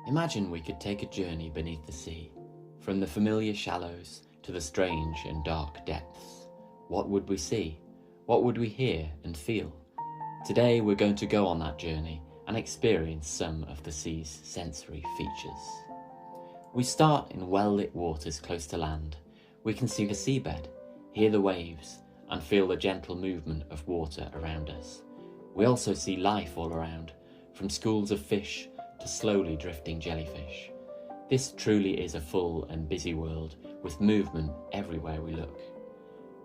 Imagine we could take a journey beneath the sea, from the familiar shallows to the strange and dark depths. What would we see? What would we hear and feel? Today we're going to go on that journey and experience some of the sea's sensory features. We start in well-lit waters close to land. We can see the seabed, hear the waves, and feel the gentle movement of water around us. We also see life all around, from schools of fish to slowly drifting jellyfish. This truly is a full and busy world with movement everywhere we look.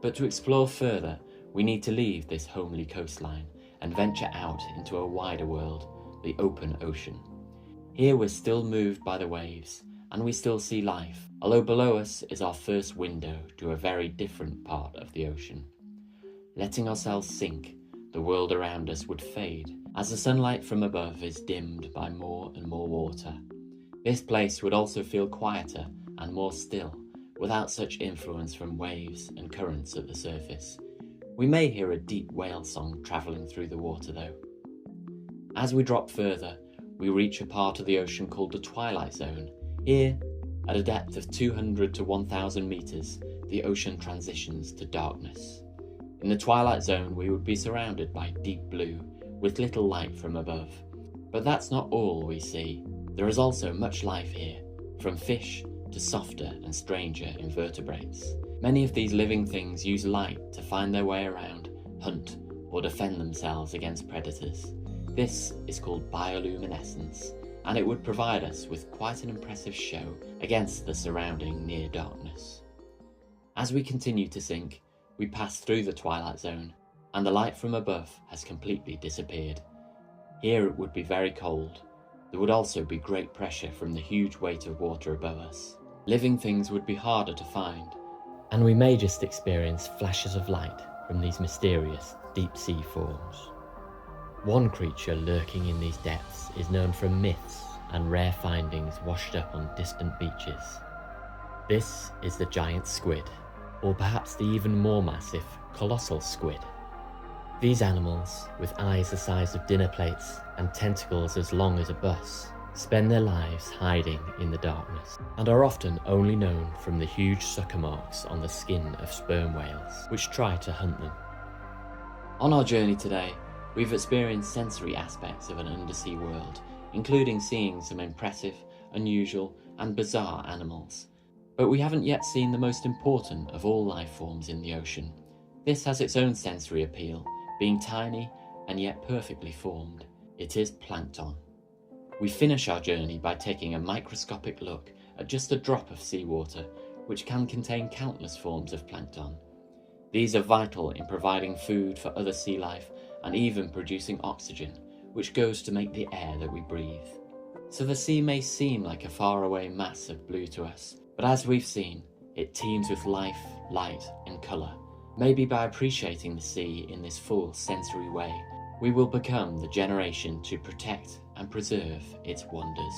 But to explore further, we need to leave this homely coastline and venture out into a wider world, the open ocean. Here we're still moved by the waves, and we still see life, although below us is our first window to a very different part of the ocean. Letting ourselves sink, the world around us would fade as the sunlight from above is dimmed by more and more water. This place would also feel quieter and more still, without such influence from waves and currents at the surface. We may hear a deep whale song travelling through the water though. As we drop further, we reach a part of the ocean called the twilight zone. Here, at a depth of 200 to 1,000 meters, the ocean transitions to darkness. In the twilight zone, we would be surrounded by deep blue, with little light from above. But that's not all we see. There is also much life here, from fish to softer and stranger invertebrates. Many of these living things use light to find their way around, hunt, or defend themselves against predators. This is called bioluminescence, and it would provide us with quite an impressive show against the surrounding near darkness. As we continue to sink, we pass through the twilight zone, and the light from above has completely disappeared. Here it would be very cold. There would also be great pressure from the huge weight of water above us. Living things would be harder to find, and we may just experience flashes of light from these mysterious deep sea forms. One creature lurking in these depths is known from myths and rare findings washed up on distant beaches. This is the giant squid, or perhaps the even more massive colossal squid. These animals, with eyes the size of dinner plates and tentacles as long as a bus, spend their lives hiding in the darkness, and are often only known from the huge sucker marks on the skin of sperm whales, which try to hunt them. On our journey today, we've experienced sensory aspects of an undersea world, including seeing some impressive, unusual, and bizarre animals. But we haven't yet seen the most important of all life forms in the ocean. This has its own sensory appeal, being tiny and yet perfectly formed. It is plankton. We finish our journey by taking a microscopic look at just a drop of seawater, which can contain countless forms of plankton. These are vital in providing food for other sea life and even producing oxygen, which goes to make the air that we breathe. So the sea may seem like a faraway mass of blue to us, but as we've seen, it teems with life, light, and colour. Maybe by appreciating the sea in this full sensory way, we will become the generation to protect and preserve its wonders.